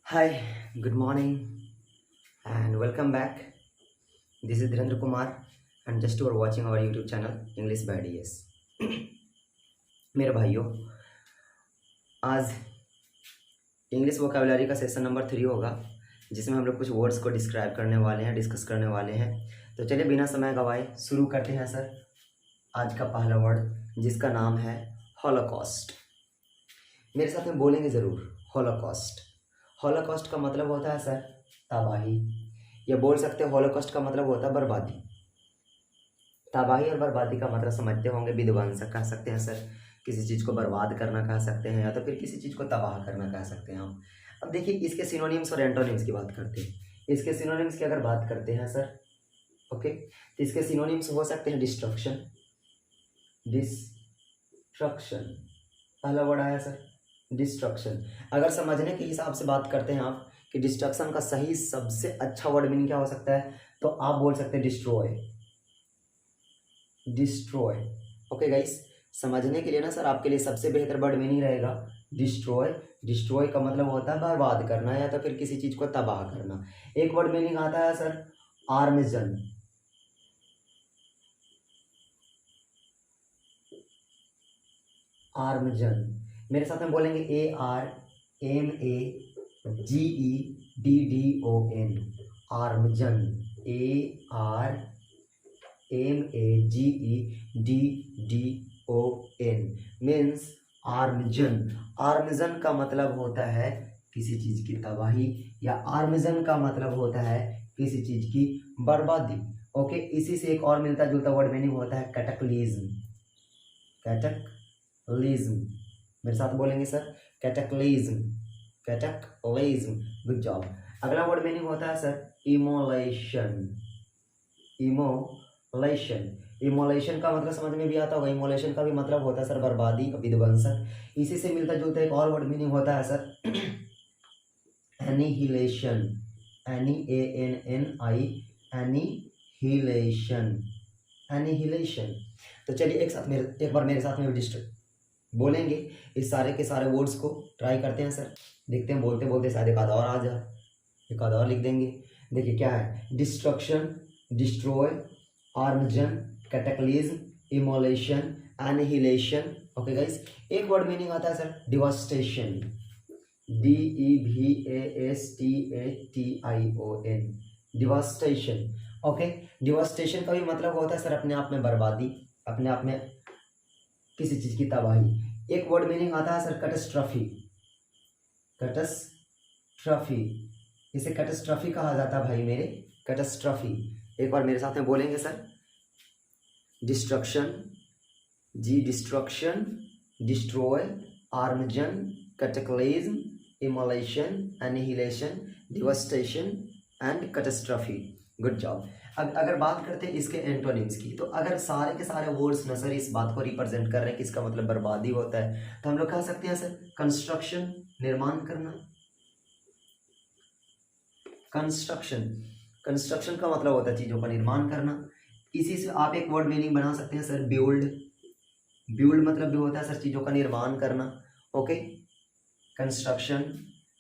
Hi, good morning and welcome back. This is Dhirendra Kumar and just you are watching our YouTube channel English by DS. मेरे भाइयों, आज English vocabulary का session number 3 होगा जिसमें हम लोग कुछ वर्ड्स को डिस्क्राइब करने वाले हैं, डिस्कस करने वाले हैं। तो चलिए बिना समय गवाए शुरू करते हैं सर। आज का पहला वर्ड जिसका नाम है हॉलोकॉस्ट। मेरे साथ में बोलेंगे ज़रूर, हॉलोकॉस्ट। हॉलोकॉस्ट का मतलब होता है सर तबाही, या बोल सकते हैं हॉलोकॉस्ट का मतलब होता है बर्बादी। तबाही और बर्बादी का मतलब समझते होंगे, विध्वंस कह सकते हैं सर, किसी चीज़ को बर्बाद करना कह सकते हैं, या तो फिर किसी चीज़ को तबाह करना कह सकते हैं हम। अब देखिए इसके सिनोनिम्स और एंटोनिम्स की बात करते हैं। इसके सिनोनिम्स की अगर बात करते हैं सर, ओके, तो इसके सिनोनिम्स हो सकते हैं डिस्ट्रक्शन। डिस्ट्रक्शन पहला वर्ड आया सर, डिस्ट्रक्शन। अगर समझने के हिसाब से बात करते हैं आप कि डिस्ट्रक्शन का सही सबसे अच्छा वर्ड मीनिंग क्या हो सकता है, तो आप बोल सकते हैं डिस्ट्रॉय। डिस्ट्रॉय, ओके गाइस, समझने के लिए ना सर आपके लिए सबसे बेहतर वर्ड मीनिंग रहेगा डिस्ट्रॉय। डिस्ट्रॉय का मतलब होता है बर्बाद करना या तो फिर किसी चीज को तबाह करना। एक वर्ड मीनिंग आता है सर आर्मजन। आर्मजन, मेरे साथ में बोलेंगे ARMAGEDDON। Armageddon, ARMAGEDDON means armageddon. Armageddon का मतलब होता है किसी चीज की तबाही, या आर्मजन का मतलब होता है किसी चीज की बर्बादी। ओके, इसी से एक और मिलता जुलता वर्ड मीनिंग होता है कैटक्लिज्म। कैटक्लिज्म, मेरे साथ बोलेंगे सर कैटक्लिज्म। कैटक्लिज्म, good job. अगला वर्ड मीनिंग होता है सर इमोलेशन। इमोलेशन, इमोलेशन का मतलब समझ में भी आता होगा। इमोलेशन का भी मतलब होता है सर बर्बादी, विध्वंसन। इसी से मिलता जुलता एक और वर्ड मीनिंग होता है sir annihilation. ANNI, annihilation. Annihilation, तो चलिए एक बार मेरे साथ में बोलेंगे इस सारे के सारे वर्ड्स को। ट्राई करते हैं सर, देखते हैं बोलते बोलते शायद एक आधा और आ जाए, एक आधा और लिख देंगे। देखिए क्या है, destruction, destroy, armageddon, cataclysm, immolation, annihilation. Okay guys, एक वर्ड मीनिंग आता है sir devastation. DEVASTATION, devastation. Okay, devastation का भी मतलब होता है सर अपने आप में बर्बादी, अपने आप में किसी चीज की तबाही। एक वर्ड मीनिंग आता है सर कैटास्ट्रॉफी। कैटास्ट्रॉफी, इसे कैटास्ट्रॉफी कहा जाता है भाई मेरे, कैटास्ट्रॉफी। एक बार मेरे साथ में बोलेंगे sir destruction, destruction, destroy, armageddon, cataclysm, immolation, annihilation, devastation and catastrophe. Good job. अब अगर बात करते हैं इसके एंटोनिम्स की, तो अगर सारे के सारे वर्ड्स न सर इस बात को रिप्रेजेंट कर रहे हैं कि इसका मतलब बर्बादी होता है, तो हम लोग कह सकते हैं सर कंस्ट्रक्शन, निर्माण करना। कंस्ट्रक्शन, कंस्ट्रक्शन का मतलब होता है चीजों का निर्माण करना। इसी से आप एक वर्ड मीनिंग बना सकते हैं सर बिल्ड। बिल्ड मतलब भी होता है सर चीजों का निर्माण करना। ओके, कंस्ट्रक्शन,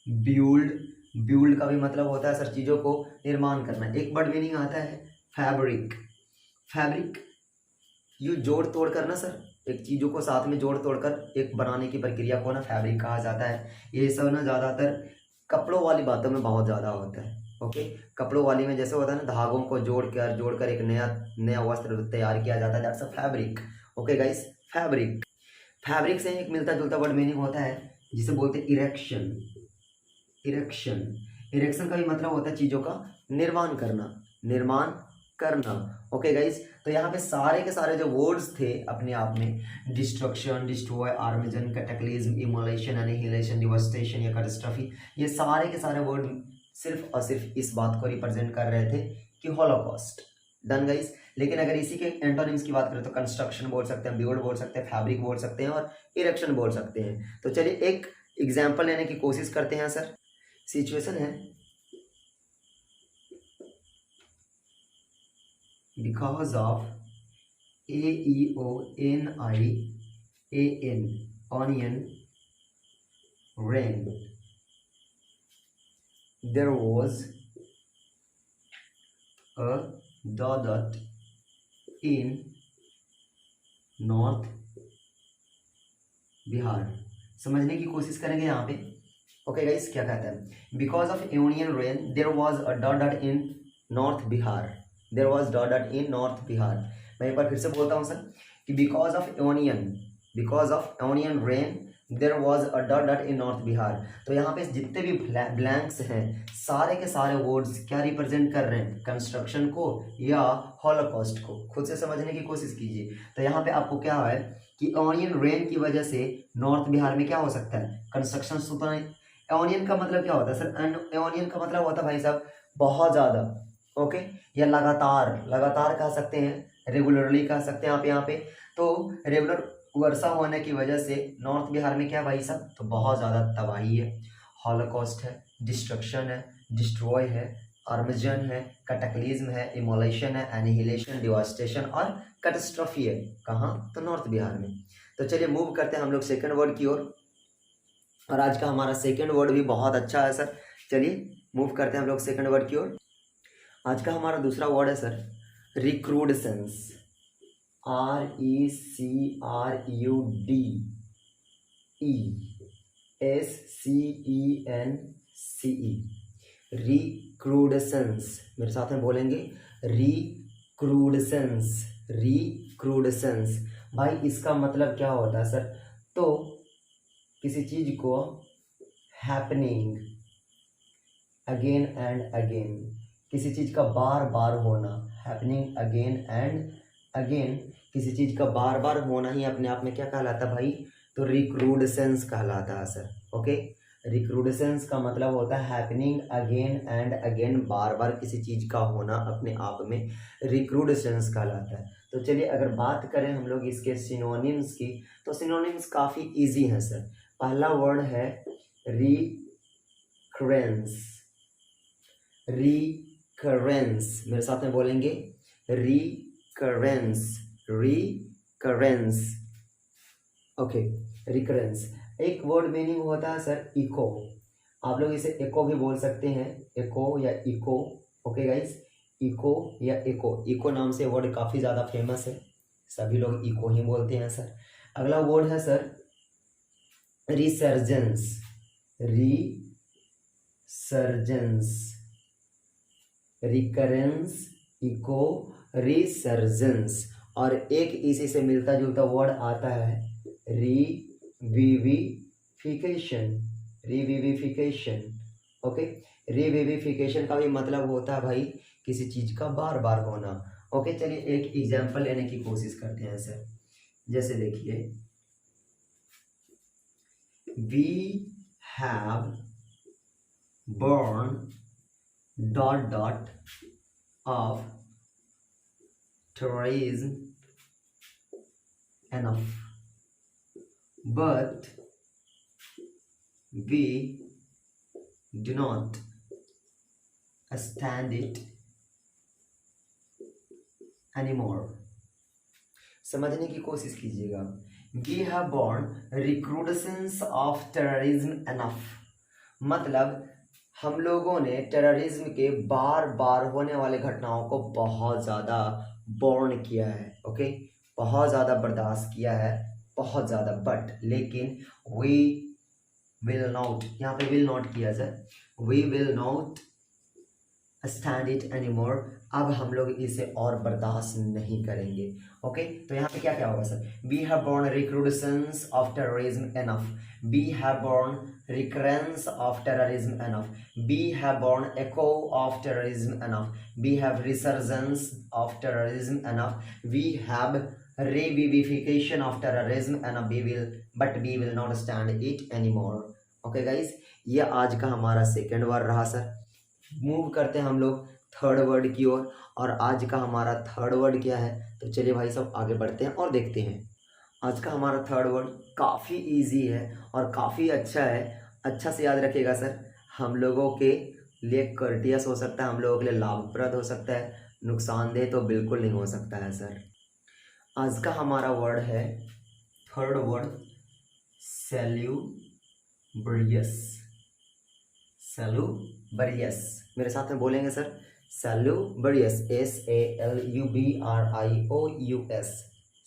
बिल्ड, बिल्ड का भी मतलब होता है सर चीजों को निर्माण करना। एक वर्ड मीनिंग आता है फैब्रिक। फैब्रिक, यू जोड़ तोड़ करना सर, एक चीजों को साथ में जोड़ तोड़ कर एक बनाने की प्रक्रिया को ना फैब्रिक कहा जाता है। ये सब ना ज्यादातर कपड़ों वाली बातों में बहुत ज्यादा होता है। ओके, कपड़ों वाली में जैसे होता है ना, धागों को जोड़कर एक नया नया वस्त्र तैयार किया जाता है, that's a fabric. Okay guys, fabric. Fabric से एक मिलता जुलता वर्ड मीनिंग होता है जिसे बोलते हैं इरेक्शन। इरेक्शन, इरेक्शन का भी मतलब होता है चीजों का निर्माण करना, निर्माण करना। ओके गाइस, तो यहाँ पे सारे के सारे जो वर्ड्स थे अपने आप में, destruction, destroy, armageddon, cataclysm, immolation, annihilation, devastation या कैटास्ट्रॉफी, ये सारे के सारे वर्ड सिर्फ और सिर्फ इस बात को रिप्रेजेंट कर रहे थे कि हॉलोकॉस्ट। Done guys. लेकिन अगर इसी के एंटोनिम्स की बात करें तो कंस्ट्रक्शन बोल सकते हैं, बिल्ड बोल सकते हैं, फैब्रिक बोल सकते हैं और इरेक्शन बोल सकते हैं। तो चलिए एक एग्जाम्पल लेने की कोशिश करते हैं सर। सिचुएशन है, because of AEONIAN, onion, rain. There was a dot in north Bihar. समझने की कोशिश करेंगे यहाँ पे। ओके गाइस, क्या कहता है, because of union rain there was a dot in north Bihar. There was dot in north Bihar. मैं एक बार फिर से बोलता हूँ सर कि because of union rain there was a dot in north Bihar. तो यहाँ पे जितने भी ब्लैंक्स हैं सारे के सारे वर्ड्स क्या रिप्रेजेंट कर रहे हैं, कंस्ट्रक्शन को या हॉलोकॉस्ट को। खुद से समझने की कोशिश कीजिए। तो यहाँ पे आपको क्या है कि ऑनियन रेन की वजह से नॉर्थ बिहार में क्या हो सकता है, कंस्ट्रक्शन सुपर। ऑनियन का मतलब क्या होता है सर, ऑनियन का मतलब होता है भाई साहब बहुत ज़्यादा, ओके, या लगातार कह सकते हैं, रेगुलरली कह सकते हैं आप यहाँ पे। तो रेगुलर वर्षा होने की वजह से नॉर्थ बिहार में क्या भाई साहब, तो बहुत ज़्यादा तबाही है, हॉलोकॉस्ट है, डिस्ट्रक्शन है, डिस्ट्रॉय है, आर्मजन है, कैटेक्लिज्म है, इमोलेशन है, एनिहिलेशन, डिवास्टेशन और कैटास्ट्रॉफी है। कहाँ, तो नॉर्थ बिहार में। तो चलिए मूव करते हैं हम लोग सेकंड वर्ड की ओर। और आज का हमारा सेकंड वर्ड भी बहुत अच्छा है सर। चलिए मूव करते हैं हम लोग सेकंड वर्ड की ओर। आज का हमारा दूसरा वर्ड है सर रिक्रूडसेंस। RECRUDESCENCE, रिक्रूडसेंस। मेरे साथ में बोलेंगे रिक्रूडसेंस। भाई इसका मतलब क्या होता है सर, तो किसी चीज को हैपनिंग अगेन एंड अगेन, किसी चीज का बार बार होना, हैपनिंग अगेन एंड अगेन, किसी चीज का बार बार होना ही अपने आप में क्या कहलाता है भाई, तो रिक्रूडसेंस कहलाता है सर। ओके, रिक्रूडसेंस का मतलब होता है हैपनिंग अगेन एंड अगेन, बार बार किसी चीज का होना अपने आप में रिक्रूडसेंस कहलाता है। तो चलिए अगर बात करें हम लोग इसके सिनोनिम्स की, तो सिनोनिम्स काफ़ी इजी हैं सर। पहला वर्ड है रिकरेंस। मेरे साथ में बोलेंगे रिकरेंस। Okay, recurrence. एक वर्ड मीनिंग होता है सर इको। आप लोग इसे एको भी बोल सकते हैं, एको या इको। ओके गाइस, इको या इको नाम से वर्ड काफ़ी ज़्यादा फेमस है, सभी लोग इको ही बोलते हैं सर। अगला वर्ड है sir resurgence. Recurrence, echo, resurgence. और एक इसी से मिलता जुलता वर्ड आता है रिविविफिकेशन। ओके, रिविविफिकेशन का भी मतलब होता है भाई किसी चीज का बार बार होना। ओके, चलिए एक एग्जांपल लेने की कोशिश करते हैं सर। जैसे देखिए, we have burn dot of terrorism enough, but we do not stand it anymore। समझने की कोशिश कीजिएगा। We have borne recrudescence of terrorism enough, मतलब हम लोगों ने टेररिज्म के बार बार होने वाले घटनाओं को बहुत ज़्यादा बॉर्न किया है। ओके, बहुत ज़्यादा बर्दाश्त किया है, बहुत ज़्यादा, बट लेकिन वी विल नॉट, यहाँ पे विल नॉट किया sir, we will not stand it anymore, अब हम लोग इसे और बर्दाश्त नहीं करेंगे। ओके, तो यहाँ पे क्या क्या होगा sir, we have borne recrudescence of terrorism enough, we have borne recurrence of terrorism enough, we have born echo of terrorism enough, we have resurgence of terrorism enough, we have revivification of terrorism enough, but we will not stand it anymore। okay guys, ये आज का हमारा second word रहा sir. Move करते हैं हम लोग third word की ओर, और आज का हमारा थर्ड वर्ड क्या है, तो चलिए भाई साहब आगे बढ़ते हैं और देखते हैं। आज का हमारा थर्ड वर्ड काफ़ी इजी है और काफ़ी अच्छा है, अच्छा से याद रखिएगा सर। हम लोगों के लिए कर्टियस हो सकता है, हम लोगों के लिए लाभप्रद हो सकता है, नुकसानदेह तो बिल्कुल नहीं हो सकता है सर। आज का हमारा वर्ड है थर्ड वर्ड सैल्यूब्रियस। सैलूबरियस, मेरे साथ में बोलेंगे सर, सैलूबरियस, SALUBRIOUS,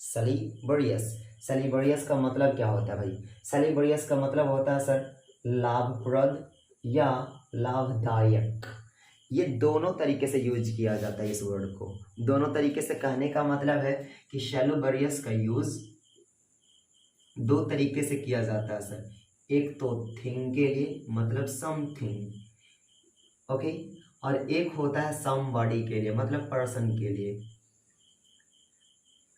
सैलूबरियस। सैलूबरियस का मतलब क्या होता है भाई? सैलूबरियस का मतलब होता है सर लाभप्रद या लाभदायक। ये दोनों तरीके से यूज किया जाता है इस वर्ड को। दोनों तरीके से कहने का मतलब है कि सैलूबरियस का यूज दो तरीके से किया जाता है सर। एक तो थिंग के लिए, मतलब समथिंग, ओके, और एक होता है समबॉडी के लिए, मतलब पर्सन के लिए।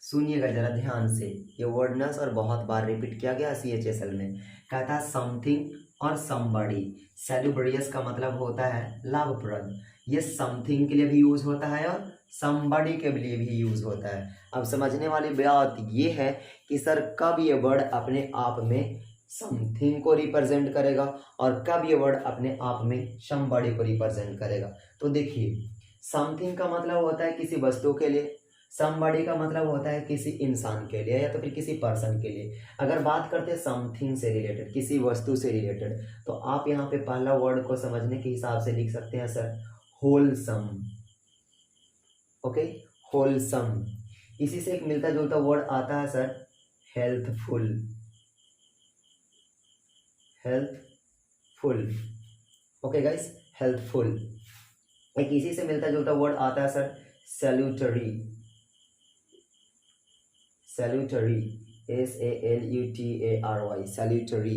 सुनिएगा जरा ध्यान से, ये वर्ड ना सर बहुत बार रिपीट किया गया CHSL में। कहता है समथिंग और समबॉडी। सैलूबरियस का मतलब होता है लाभप्रद। ये समथिंग के लिए भी यूज होता है और समबॉडी के लिए भी यूज होता है। अब समझने वाली बात ये है कि सर कब ये वर्ड अपने आप में समथिंग को रिप्रेजेंट करेगा और कब ये वर्ड अपने आप में समबॉडी को रिप्रेजेंट करेगा। तो देखिए, समथिंग का मतलब होता है किसी वस्तु के लिए, समबॉडी का मतलब होता है किसी इंसान के लिए या तो फिर किसी पर्सन के लिए। अगर बात करते हैं समथिंग से रिलेटेड, किसी वस्तु से रिलेटेड, तो आप यहाँ पे पहला वर्ड को समझने के हिसाब से लिख सकते हैं सर होलसम, ओके, होलसम। इसी से एक मिलता जुलता वर्ड आता है sir healthful, healthful, okay guys, healthful. एक इसी से मिलता जुलता वर्ड आता है sir salutary, salutary, SALUTARY, salutary,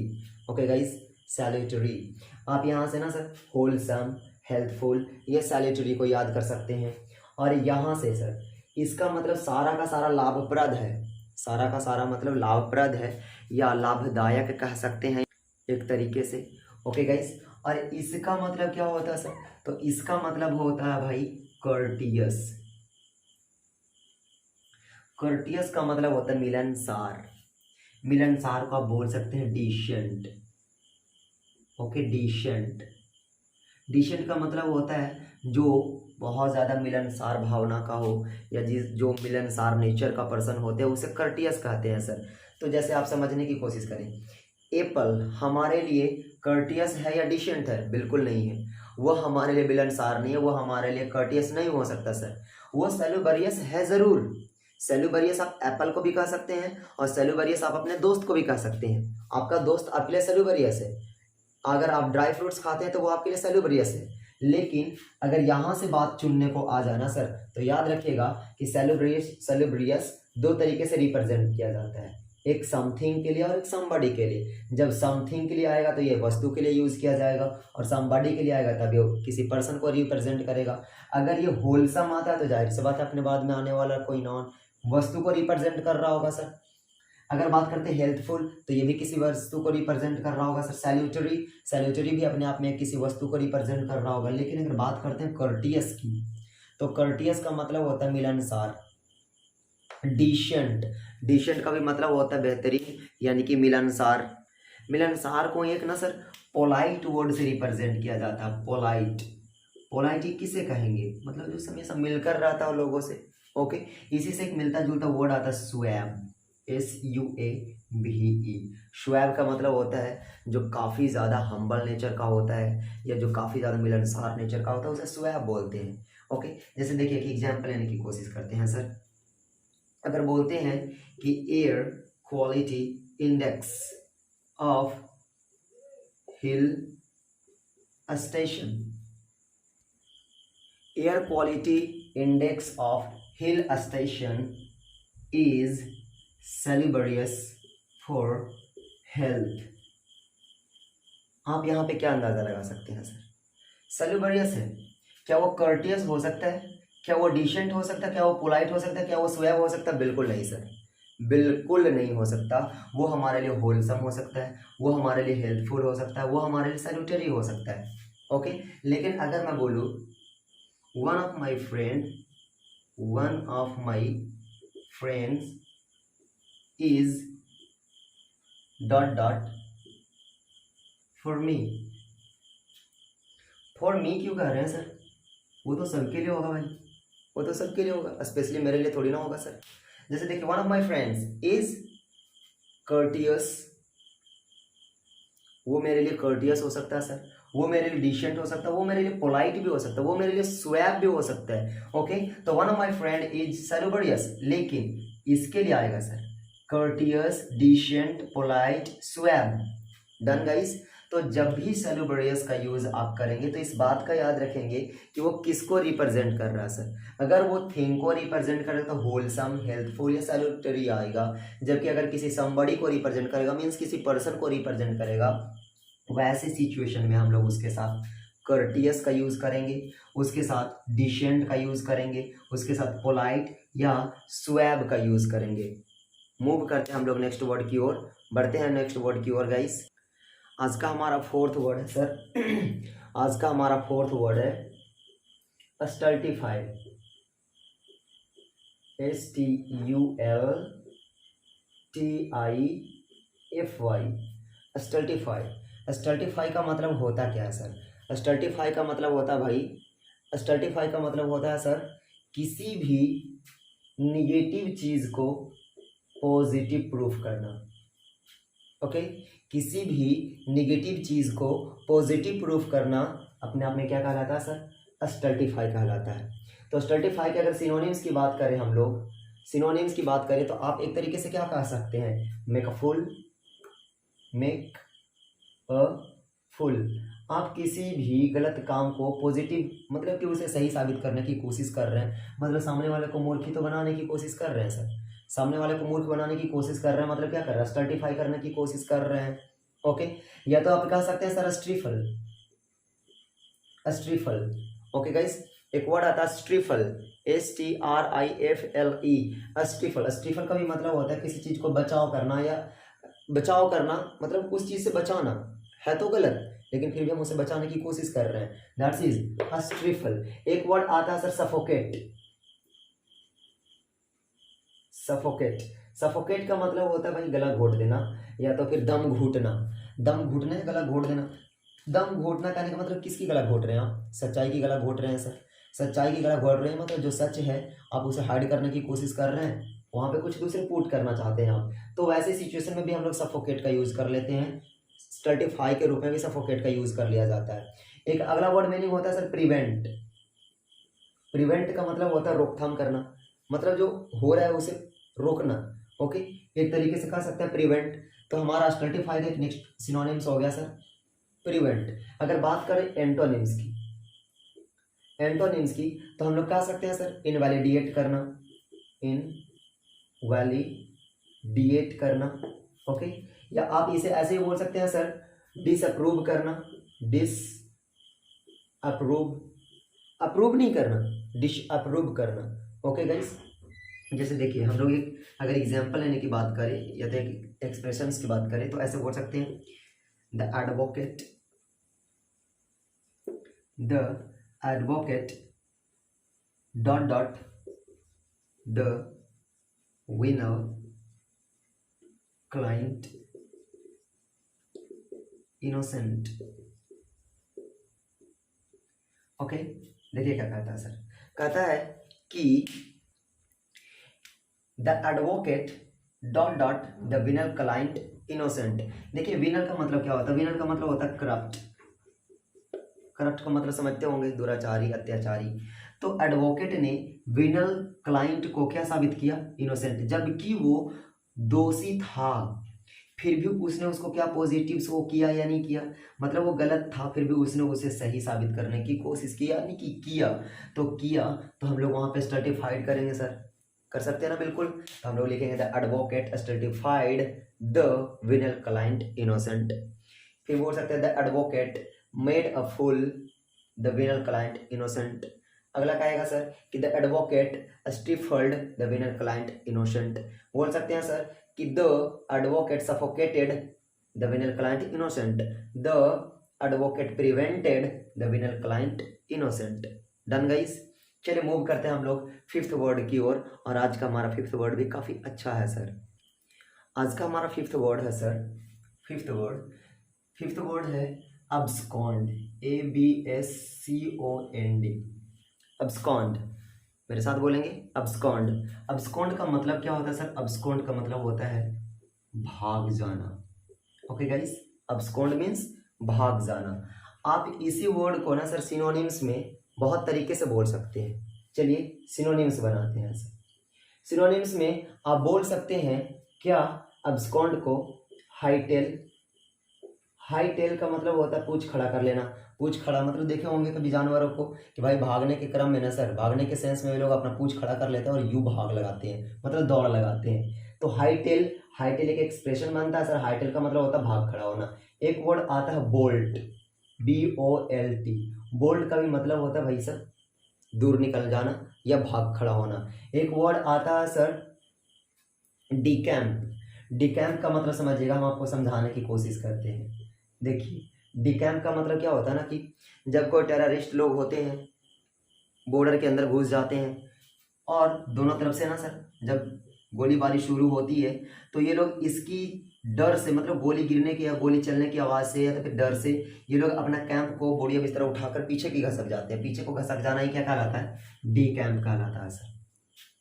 okay guys, salutary. आप यहाँ से ना सर होलसम, हेल्थफुल, ये सैल्यूटरी को याद कर सकते हैं। और यहाँ से सर इसका मतलब सारा का सारा लाभप्रद है, सारा का सारा मतलब लाभप्रद है या लाभदायक कह सकते हैं एक तरीके से, ओके गाइस। और इसका मतलब क्या होता है सर? तो इसका मतलब होता है भाई कर्टियस। कर्टियस का मतलब होता है मिलनसार। मिलनसार को आप बोल सकते हैं डिसेंट, ओके, डिसेंट। डिसेंट का मतलब होता है जो बहुत ज़्यादा मिलनसार भावना का हो या जो मिलनसार नेचर का पर्सन होते हैं उसे कर्टियस कहते हैं सर। तो जैसे आप समझने की कोशिश करें, एप्पल हमारे लिए कर्टियस है या डिसेंट है? बिल्कुल नहीं है। वो हमारे लिए मिलनसार नहीं है, वो हमारे लिए कर्टियस नहीं हो सकता सर। वो सैलूबरियस है ज़रूर। सैलूबरियस आप एप्पल को भी कह सकते हैं और सैलूबरियस आप अपने दोस्त को भी कह सकते हैं। आपका दोस्त आपके लिए सैलूबरियस है। अगर आप ड्राई फ्रूट्स खाते हैं तो वो आपके लिए सैलूबरियस है। लेकिन अगर यहाँ से बात चुनने को आ जाना सर, तो याद रखिएगा कि सैलूबरियस दो तरीके से रिप्रेजेंट किया जाता है, एक समथिंग के लिए और एक समबॉडी के लिए। जब समथिंग के लिए आएगा तो ये वस्तु के लिए यूज किया जाएगा और समबॉडी के लिए आएगा तब ये किसी पर्सन को रिप्रेजेंट करेगा। अगर ये होलसम आता है तो जाहिर सी बात है अपने बाद में आने वाला कोई नॉन वस्तु को रिप्रेजेंट कर रहा होगा सर। अगर बात करते हैं हेल्थफुल, तो ये भी किसी वस्तु को रिप्रेजेंट कर रहा होगा सर। सैल्यूटरी, सैल्यूटरी भी अपने आप में किसी वस्तु को रिप्रेजेंट कर रहा होगा। लेकिन अगर बात करते हैं कर्टियस की, तो कर्टियस का मतलब होता है मिलनसार। डिसेंट, डिसेंट का भी मतलब होता है बेहतरीन यानी कि मिलनसार। मिलनसार को एक ना सर पोलाइट वर्ड से रिप्रेजेंट किया जाता है, पोलाइट। पोलाइट किसे कहेंगे? मतलब जो हमेशा मिलकर रहता है लोगों से, ओके। इसी से एक मिलता जुलता वर्ड आता है स्वैब, SUABE। स्वैब का मतलब होता है जो काफ़ी ज़्यादा हम्बल नेचर का होता है या जो काफ़ी ज़्यादा मिलनसार नेचर का होता है उसे स्वैब बोलते हैं, ओके। जैसे देखिए एक एग्जाम्पल लेने की कोशिश करते हैं सर। अगर बोलते हैं कि air quality index of hill station, air quality index of hill station is salubrious for health. आप यहाँ पे क्या अंदाज़ा लगा सकते हैं सर? सैलूबरियस है, क्या वो कर्टियस हो सकता है? क्या वो डिसेंट हो सकता है? क्या वो पोलाइट हो सकता है? क्या वो स्वैब हो सकता है? बिल्कुल नहीं सर, बिल्कुल नहीं हो सकता। वो हमारे लिए होलसम हो सकता है, वो हमारे लिए हेल्पफुल हो सकता है, वो हमारे लिए सैल्यूटरी हो सकता है, ओके। लेकिन अगर मैं बोलूँ one of my friends is dot for me, for me क्यों कह रहे हैं सर? वो तो सबके लिए होगा भाई, वो तो सबके लिए होगा, स्पेशली मेरे लिए थोड़ी ना होगा सर। जैसे देखिए one of my friends is courteous वो मेरे लिए कर्टियस हो सकता है सर, वो मेरे लिए डिसेंट हो सकता है, वो मेरे लिए पोलाइट भी हो सकता है, वो मेरे लिए स्वैब भी हो सकता है। ओके, तो one of my friend is salubrious, लेकिन इसके लिए आएगा sir courteous, decent, polite, suave. Done guys. तो जब भी सैलूब्रियस का यूज आप करेंगे तो इस बात का याद रखेंगे कि वो किसको रिप्रेजेंट कर रहा है सर। अगर वो थिंग को रिप्रेजेंट करे तो होलसम, हेल्थफुल या सैल्यूटरी आएगा, जबकि अगर किसी समबडी को रिप्रेजेंट करेगा मीन्स किसी पर्सन को रिप्रेजेंट करेगा, वैसे सिचुएशन में हम लोग उसके साथ कर्टियस का यूज करेंगे, उसके साथ डिसेंट का यूज करेंगे, उसके साथ पोलाइट या स्वैब का यूज करेंगे। मूव करते हैं हम लोग नेक्स्ट वर्ड की ओर, बढ़ते हैं नेक्स्ट वर्ड की ओर गाइस। आज का हमारा फोर्थ वर्ड है सर आज का हमारा फोर्थ वर्ड है स्टल्टिफाई, STULTIFY। स्टल्टिफाई, स्टल्टिफाई का मतलब होता क्या है सर? स्टल्टिफाई का मतलब होता है भाई, स्टल्टिफाई का मतलब होता है सर किसी भी निगेटिव चीज को पॉजिटिव प्रूफ करना। ओके, किसी भी निगेटिव चीज को पॉजिटिव प्रूफ करना अपने आप में क्या कहलाता है सर? स्टल्टिफाई कहलाता है। तो स्टल्टिफाई के अगर सिनोनिम्स की बात करें हम लोग, सिनोनिम्स की बात करें तो आप एक तरीके से क्या कह सकते हैं? Make a full, make a full. आप किसी भी गलत काम को पॉजिटिव मतलब कि उसे सही साबित करने की कोशिश कर रहे हैं, मतलब सामने वाले को मूर्ख ही तो बनाने की कोशिश कर रहे हैं सर। सामने वाले को मूर्ख बनाने की कोशिश कर रहे हैं मतलब क्या कर रहे हैं? स्टल्टिफाई करने की कोशिश कर रहे हैं। ओके, या तो आप कह सकते हैं सर स्ट्रीफल, स्ट्रीफल। ओके गाइस, एक वर्ड आता है स्ट्रीफल, STRIFLE, स्ट्रीफल। स्ट्रीफल का भी मतलब होता है किसी चीज को बचाव करना, या बचाव करना मतलब उस चीज से बचाना है तो गलत, लेकिन फिर भी हम उसे बचाने की कोशिश कर रहे हैं, दैट्स इज अ स्ट्रीफल। एक वर्ड आता है सर सफोकेट, सफोकेट। सफोकेट का मतलब होता है भाई गला घोट देना, या तो फिर दम घुटना। दम घुटने, गला घोट देना। दम घोटना कहने का मतलब किसकी गला घोट रहे हैं आप? सच्चाई की गला घोट रहे हैं सर। सच्चाई की गला घोट रहे हैं मतलब जो सच है आप उसे हाइड करने की कोशिश कर रहे हैं, वहां पे कुछ दूसरे पुट करना चाहते हैं आप, तो वैसे सिचुएशन में भी हम लोग सफोकेट का यूज कर लेते हैं। स्टल्टिफाई के रूप में भी सफोकेट का यूज कर लिया जाता है। एक अगला वर्ड मीनिंग होता है सर प्रिवेंट। प्रिवेंट का मतलब होता है रोकथाम करना, मतलब जो हो रहा है उसे रोकना। ओके, एक तरीके से कह सकते हैं प्रिवेंट। तो हमारा स्टल्टिफाई का एक नेक्स्ट सिनोनिम्स हो गया सर प्रिवेंट। अगर बात करें एंटोनिम्स की, एंटोनिम्स की, तो हम लोग कह सकते हैं सर इनवैलिडिएट करना, इनवैलिडिएट करना। ओके, या आप इसे ऐसे ही बोल सकते हैं सर डिसअप्रूव करना, डिस अप्रूव, अप्रूव नहीं करना, डिसअप्रूव करना। ओके गाइस, जैसे देखिए हम लोग एक अगर एग्जाम्पल लेने की बात करें या तो एक एक्सप्रेशंस की बात करें तो ऐसे बोल सकते हैं the advocate dot dot the winner client innocent. Okay, देखिए क्या कहता है सर, कहता है कि the advocate dot dot the winner client innocent. देखिए विनर का मतलब क्या होता है? विनर का मतलब होता है करप्ट। करप्ट का मतलब समझते होंगे दुराचारी, अत्याचारी। तो एडवोकेट ने विनर क्लाइंट को क्या साबित किया? इनोसेंट, जबकि वो दोषी था, फिर भी उसने उसको क्या पॉजिटिव शो किया या नहीं किया? मतलब वो गलत था फिर भी उसने उसे सही साबित करने की कोशिश किया, नहीं की किया? तो किया, तो हम लोग वहां पे स्टर्टिफाइड करेंगे सर, कर सकते हैं ना? बिल्कुल। तो हम लोग लिखेंगे the advocate stultified the winner client innocent. फिर बोल सकते हैं the advocate made a fool the winner client innocent. अगला क्या आएगा सर कि the advocate stifled the winner client innocent. बोल सकते हैं सर कि the advocate suffocated the winner client innocent, the advocate prevented the winner client innocent. Done guys, चलिए move करते हैं हम लोग फिफ्थ वर्ड की ओर। और आज का हमारा फिफ्थ वर्ड भी काफी अच्छा है सर। आज का हमारा फिफ्थ वर्ड है सर, फिफ्थ वर्ड है अब्सकॉन्ड, ABSCOND। अब्सकॉन्ड, मेरे साथ बोलेंगे अब्सकॉन्ड। अब्सकॉन्ड का मतलब क्या होता है सर? अब्सकॉन्ड का मतलब होता है भाग जाना। ओके गाइस, अब्सकॉन्ड मीन्स भाग जाना। आप इसी वर्ड को ना सर सिनोनिम्स में बहुत तरीके से बोल सकते हैं। चलिए सिनोनिम्स बनाते हैं सर। सिनोनिम्स में आप बोल सकते हैं क्या, अब्सकॉन्ड को हाईटेल। हाईटेल का मतलब होता है पूंछ खड़ा कर लेना। पूंछ खड़ा मतलब देखे होंगे कभी जानवरों को कि भाई भागने के क्रम में ना सर, भागने के सेंस में वे लोग अपना पूंछ खड़ा कर लेते हैं और यू भाग लगाते हैं, मतलब दौड़ लगाते हैं। तो हाईटेल, हाईटेल एक एक्सप्रेशन बनता है सर। हाईटेल का मतलब होता है भाग खड़ा होना। एक वर्ड आता है बोल्ट, BOLT। बोल्ट का भी मतलब होता है भाई सर दूर निकल जाना या भाग खड़ा होना। एक वर्ड आता है सर डिकैम्प। डिकैम्प का मतलब समझिएगा, हम आपको समझाने की कोशिश करते हैं। देखिए डिकैम्प का मतलब क्या होता है ना कि जब कोई टेररिस्ट लोग होते हैं बॉर्डर के अंदर घुस जाते हैं और दोनों तरफ से ना सर जब गोलीबारी शुरू होती है तो ये लोग इसकी डर से, मतलब गोली गिरने की या गोली चलने की आवाज़ से या तो फिर डर से ये लोग अपना कैंप को बोरिया बिस्तर उठाकर पीछे की घसक जाते हैं। पीछे को घसक जाना ही क्या कहलाता है, डी कैंप कहलाता है सर।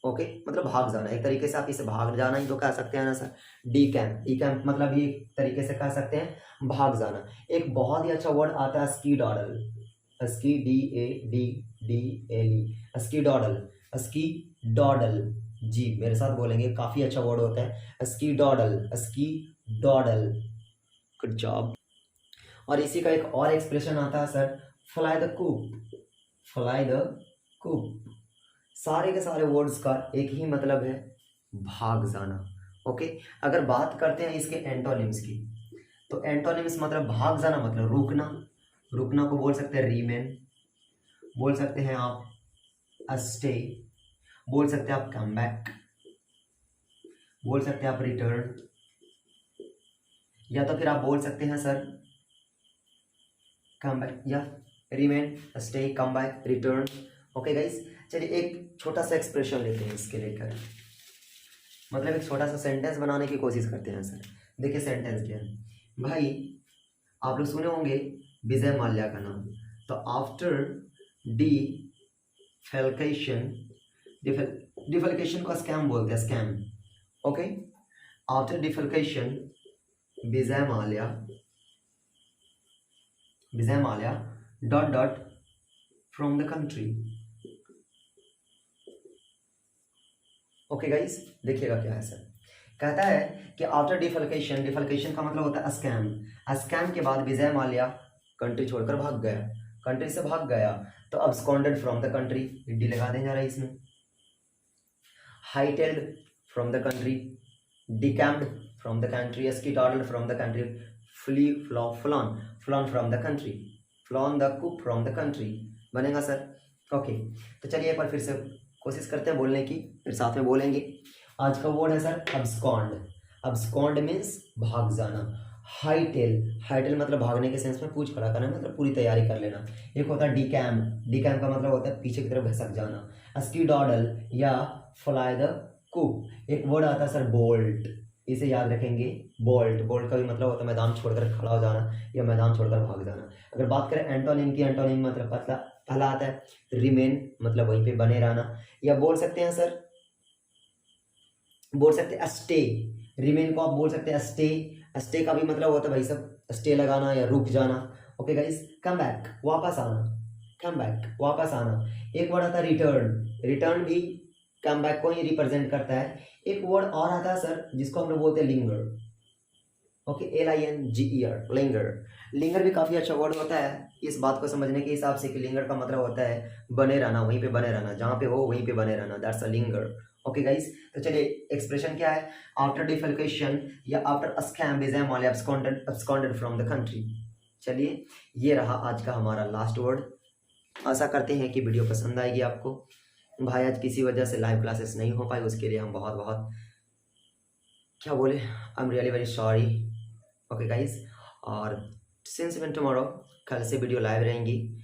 ओके, मतलब भाग जाना। एक तरीके से आप इसे भाग जाना ही तो कह सकते हैं ना sir, D camp. D camp मतलब ये एक तरीके से कह सकते हैं भाग जाना। एक बहुत ही अच्छा वर्ड आता है स्कीडॉडल। Ski DADDLE, स्कीडॉडल। स्कीडॉडल जी मेरे साथ बोलेंगे, काफ़ी अच्छा वर्ड होता है स्कीडॉडल। स्कीडॉडल, गुड जॉब। और इसी का एक और एक्सप्रेशन आता है sir fly the coop. Fly the coop. सारे के सारे वर्ड्स का एक ही मतलब है भाग जाना। ओके, अगर बात करते हैं इसके एंटोनिम्स की, तो एंटोनिम्स मतलब भाग जाना मतलब रुकना। रुकना को बोल सकते हैं रीमेन, बोल सकते हैं आप स्टे, बोल सकते हैं आप कम बैक, बोल सकते हैं आप रिटर्न, या तो फिर आप बोल सकते हैं सर कम बैक या remain, stay, come back, return. Okay guys, चलिए एक छोटा सा एक्सप्रेशन लेते हैं इसके लेकर, मतलब एक छोटा सा सेंटेंस बनाने की कोशिश करते हैं सर। देखिए सेंटेंस क्या है भाई, आप लोग सुने होंगे विजय माल्या का नाम। तो आफ्टर डिफेलकेशन, डिफेलकेशन को स्कैम बोलते हैं, scam. Okay, after defalcation Vijay Mallya dot dot from the country. Okay guys, देखिएगा क्या है सर। कहता है कि आफ्टर डिफल्केशन, डिफल्केशन का मतलब होता है स्कैम। स्कैम के बाद विजय माल्या कंट्री छोड़कर भाग गया, कंट्री से भाग गया। तो absconded from the country, D लगा दें जरा इसमें। Hightailed from the country, decamped from the country, skedaddled from the country, flown from the country, flown the coop from the country बनेगा सर। ओके, तो चलिए एक बार फिर से कोशिश करते हैं बोलने की, फिर साथ में बोलेंगे। आज का वर्ड है सर अब्सकॉन्ड। अब्सकॉन्ड मीन्स भाग जाना। हाईटेल, हाईटेल मतलब भागने के सेंस में पूंछ खड़ा करना, मतलब पूरी तैयारी कर लेना। एक होता है डिकैम, डिकैम का मतलब होता है पीछे की तरफ घसक जाना। स्कीडॉडल या फ्लाई द कूप। एक वर्ड आता है सर बोल्ट, इसे याद रखेंगे, बोल्ट। बोल्ट का भी मतलब होता है मैदान छोड़कर खड़ा हो जाना या मैदान छोड़कर भाग जाना। अगर बात करें एंटोनिम की, एंटोनिम मतलब पहला आता है रिमेन, मतलब वहीं पे बने रहना, या बोल सकते हैं सर, बोल सकते हैं स्टे। रिमेन को आप बोल सकते हैं स्टे। स्टे का भी मतलब होता है भाई सब स्टे लगाना या रुक जाना। ओके गाइस, कम बैक, वापस आना, कम बैक, वापस आना। एक वर्ड आता है रिटर्न, रिटर्न भी कम बैक को ही रिप्रेजेंट करता है। एक वर्ड और आता है सर जिसको हम लोग बोलते हैं linger. Okay, LINGER, linger. Linger भी काफ़ी अच्छा वर्ड होता है इस बात को समझने के हिसाब से कि लिंगर का मतलब होता है बने रहना, वहीं पे बने रहना, जहाँ पे हो वहीं पे बने रहना, that's a linger. Okay guys, तो चलिए एक्सप्रेशन क्या है, आफ्टर डिफल्केशन या after scam Vijay Mallya absconded from the country. चलिए ये रहा आज का हमारा लास्ट वर्ड। आशा करते हैं कि वीडियो पसंद आएगी आपको। भाई आज किसी वजह से लाइव क्लासेस नहीं हो पाई, उसके लिए हम बहुत बहुत क्या बोले, I am really very sorry. Okay guys, और सिंस इवन टुमारो, कल से वीडियो लाइव रहेंगी।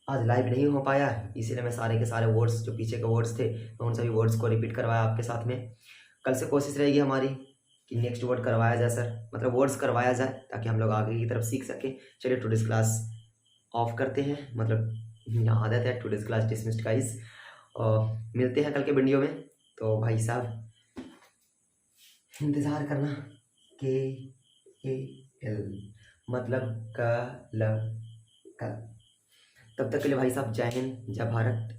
आज लाइव नहीं हो पाया इसीलिए मैं सारे के सारे वर्ड्स जो पीछे के वर्ड्स थे मैं उन सभी वर्ड्स को रिपीट करवाया आपके साथ में। कल से कोशिश रहेगी हमारी कि नेक्स्ट वर्ड करवाया जाए सर, मतलब वर्ड्स करवाया जाए ताकि हम लोग आगे की तरफ सीख सकें। चलिए टुडेस क्लास ऑफ करते हैं, मतलब यहाँ आदत है टुडेस क्लास डिसमिस्ड गाइस। मिलते हैं कल के वीडियो में। तो भाई साहब इंतज़ार करना के इल्म मतलब कल। तब तक के लिए भाई साहब जय हिंद जय भारत।